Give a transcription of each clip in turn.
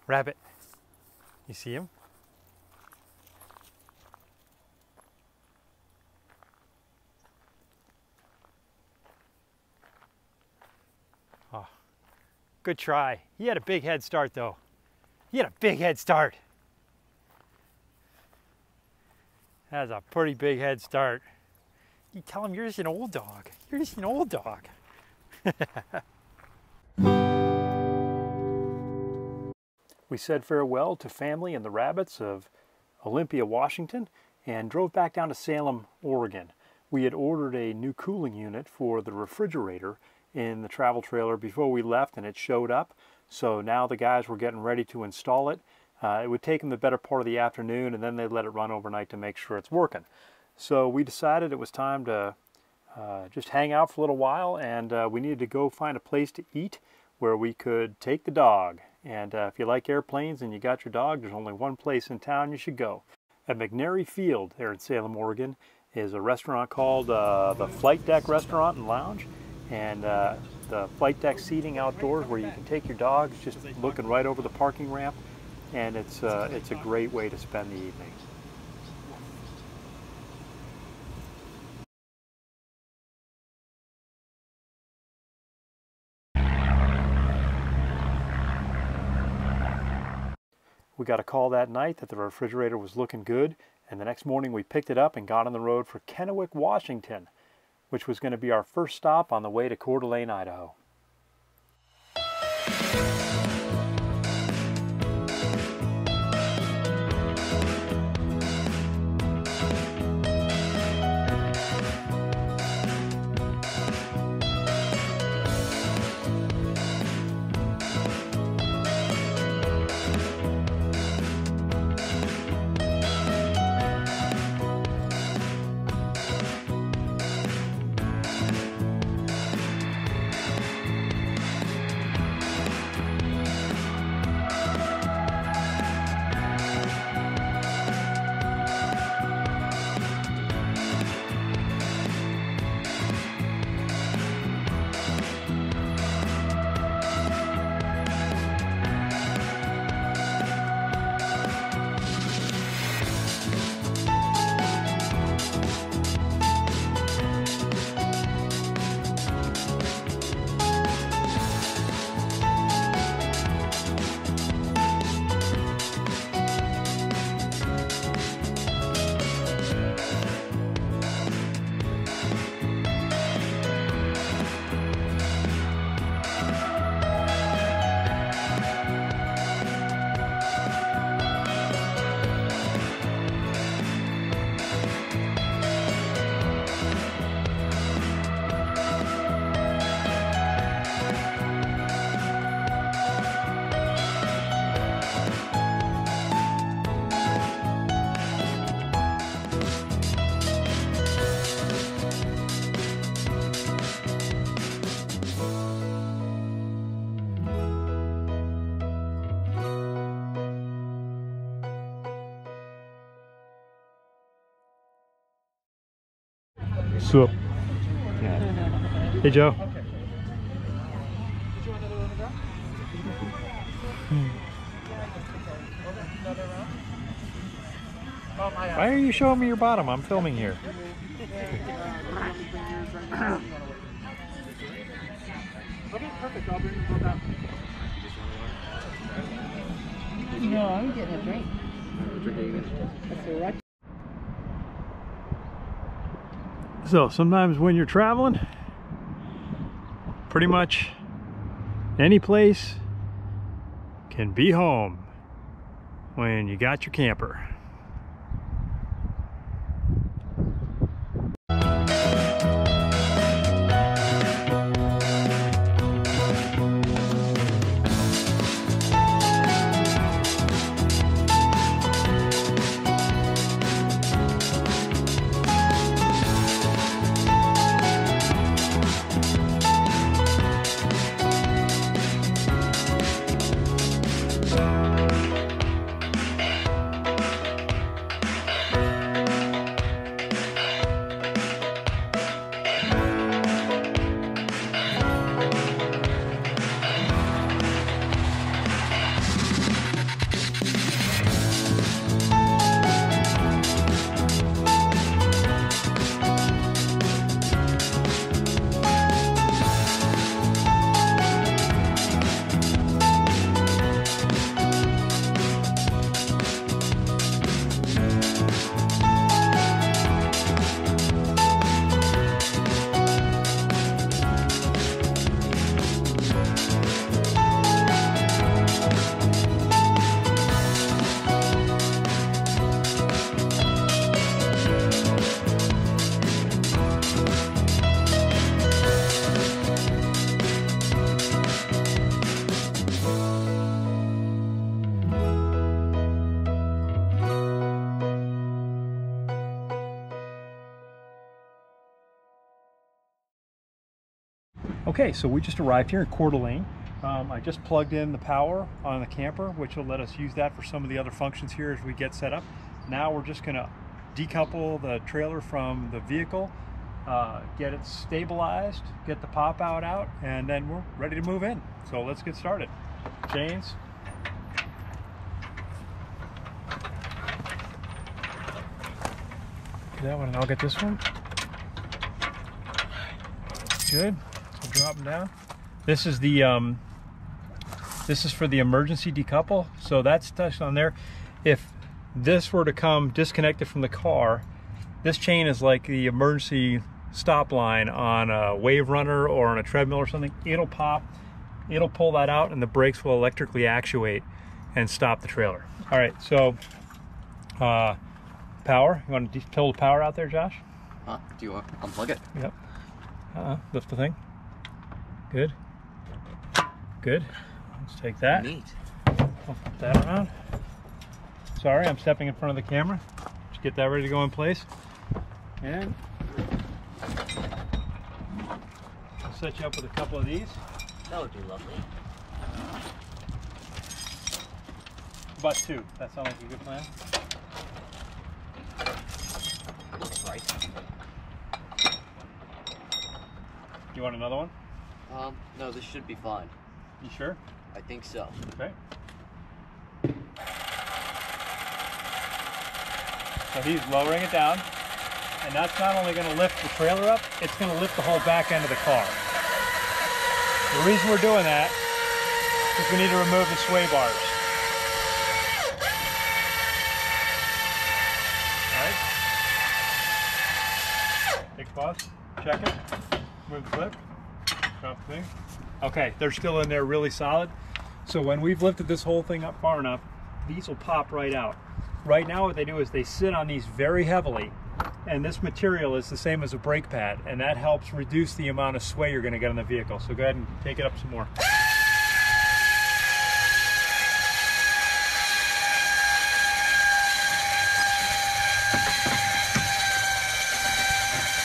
Rabbit. You see him? Oh, good try. He had a big head start though. He had a big head start. That's a pretty big head start. You tell him you're just an old dog. You're just an old dog. We said farewell to family and the rabbits of Olympia, Washington, and drove back down to Salem, Oregon. We had ordered a new cooling unit for the refrigerator in the travel trailer before we left, and it showed up. So now the guys were getting ready to install it. It would take them the better part of the afternoon, and then they'd let it run overnight to make sure it's working. So we decided it was time to just hang out for a little while, and we needed to go find a place to eat where we could take the dog. And if you like airplanes and you got your dog, there's only one place in town you should go. At McNary Field there in Salem, Oregon, is a restaurant called the Flight Deck Restaurant and Lounge. And the flight deck seating outdoors where you can take your dogs, just looking right over the parking ramp. And it's a great way to spend the evening. We got a call that night that the refrigerator was looking good, and the next morning we picked it up and got on the road for Kennewick, Washington, which was going to be our first stop on the way to Coeur d'Alene, Idaho. Sup? Yeah. Hey, Joe. Why are you showing me your bottom? I'm filming here. Okay, perfect. I'll bring them both out. No, I'm getting a drink. That's all right. So sometimes when you're traveling, pretty much any place can be home when you got your camper. Okay, so we just arrived here in Coeur d'Alene. I just plugged in the power on the camper, which will let us use that for some of the other functions here as we get set up. Now we're just gonna decouple the trailer from the vehicle, get it stabilized, get the pop out, and then we're ready to move in. So let's get started. Chains. That one, and I'll get this one. Good. So drop them down. This is the this is for the emergency decouple. So that's touched on there. If this were to come disconnected from the car, this chain is like the emergency stop line on a wave runner or on a treadmill or something. It'll pop, it'll pull that out, and the brakes will electrically actuate and stop the trailer. All right, so power. You want to pull the power out there, Josh? Huh? Do you want to unplug it? Yep. Lift the thing. Good. Good. Let's take that. Neat. I'll flip that around. Sorry, I'm stepping in front of the camera. Just get that ready to go in place. And I'll set you up with a couple of these. That would be lovely. About two. That sounds like a good plan. Looks right. You want another one? No, this should be fine. You sure? I think so. Okay. So he's lowering it down, and that's not only going to lift the trailer up, it's going to lift the whole back end of the car. The reason we're doing that is we need to remove the sway bars. All right. Take pause. Check it. Move the clip. Drop the thing. Okay, they're still in there really solid. So when we've lifted this whole thing up far enough, these will pop right out. Right now what they do is they sit on these very heavily, and this material is the same as a brake pad, and that helps reduce the amount of sway you're going to get on the vehicle. So go ahead and take it up some more.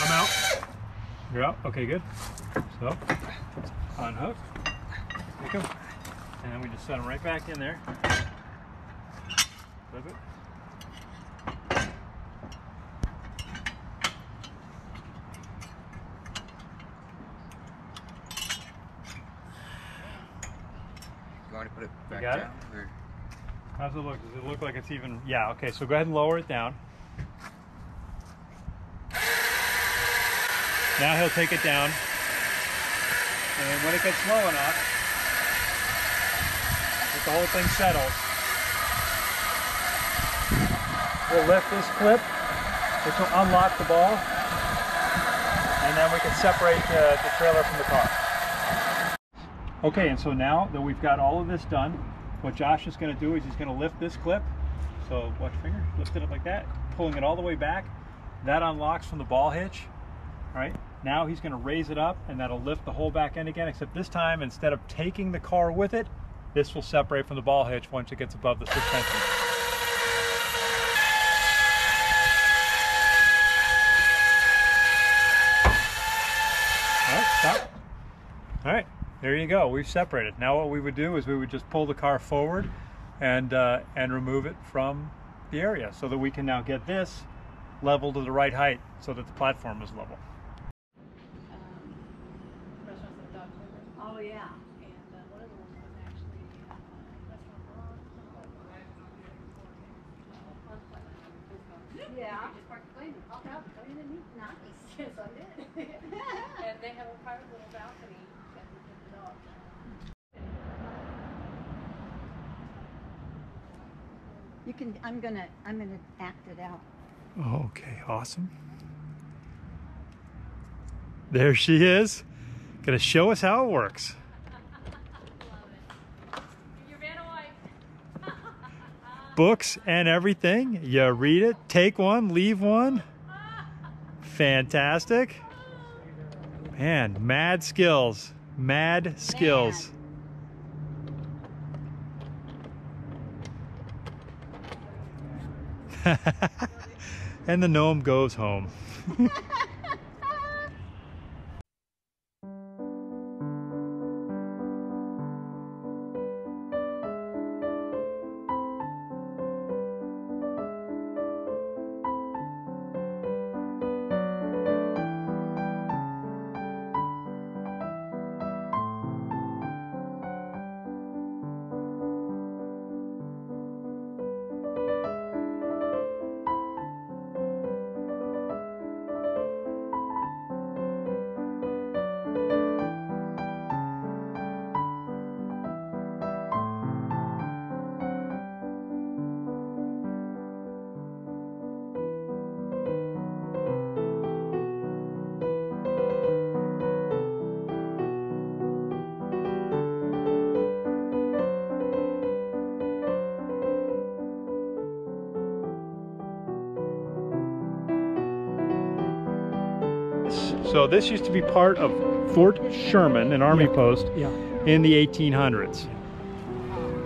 I'm out. You're out? Okay, good. So, unhook, take them, and then we just set them right back in there. Flip it. You want to put it back got down? Or? How's it look? Does it look like it's even? Yeah, okay, so go ahead and lower it down. Now he'll take it down, and when it gets low enough, if the whole thing settles, we'll lift this clip, which will unlock the ball, and then we can separate the trailer from the car. Okay, and so now that we've got all of this done, what Josh is going to do is he's going to lift this clip. So watch your finger, lift it up like that, pulling it all the way back. That unlocks from the ball hitch. All right, now he's going to raise it up, and that'll lift the whole back end again, except this time, instead of taking the car with it, this will separate from the ball hitch once it gets above the suspension. All right, stop. All right, there you go. We've separated. Now what we would do is we would just pull the car forward and remove it from the area so that we can now get this level to the right height so that the platform is level. Oh, yeah. And one of the ones was actually yeah. Just parked the plane and popped out, go in and eat. Nice. Yes, I did. And they have a private little balcony that we can develop. You can. I'm gonna act it out. Okay, awesome. There she is. Gonna show us how it works. Books and everything. You read it, take one, leave one. Fantastic. Man, mad skills. Mad skills. And the gnome goes home. So this used to be part of Fort Sherman, an army post in the 1800s.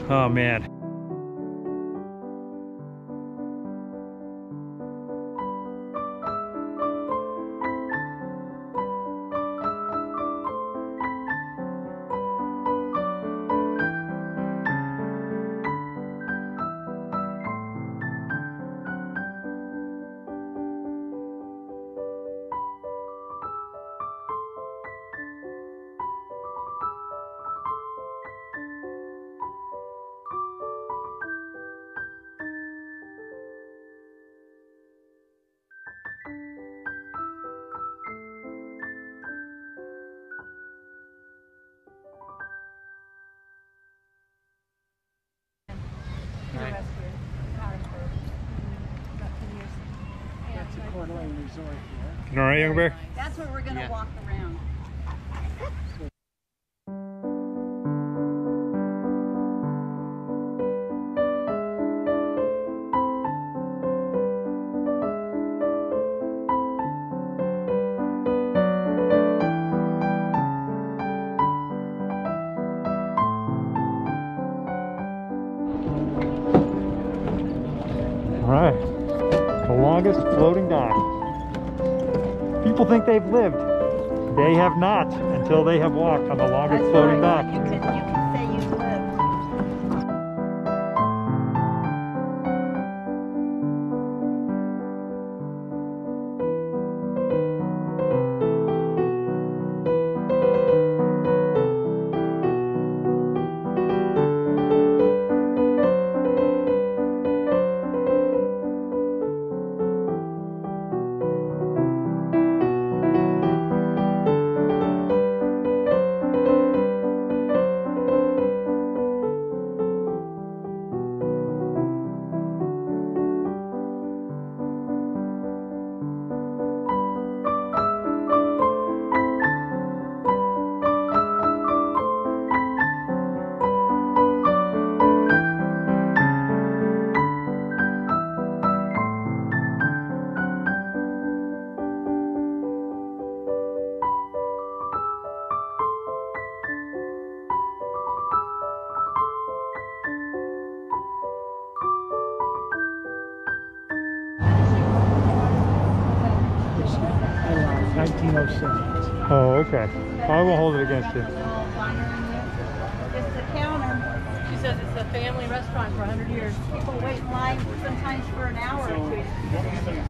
Oh man. That's a Coeur d'Alene resort here. You all right, young bear? That's where we're gonna walk around. All right, the longest floating dock. People think they've lived. They have not until they have walked on the longest floating dock. You can say you've lived. Around 1907. Oh, okay. I won't hold it against you. It's the counter. She says it's a family restaurant for 100 years. People wait in line sometimes for an hour or two.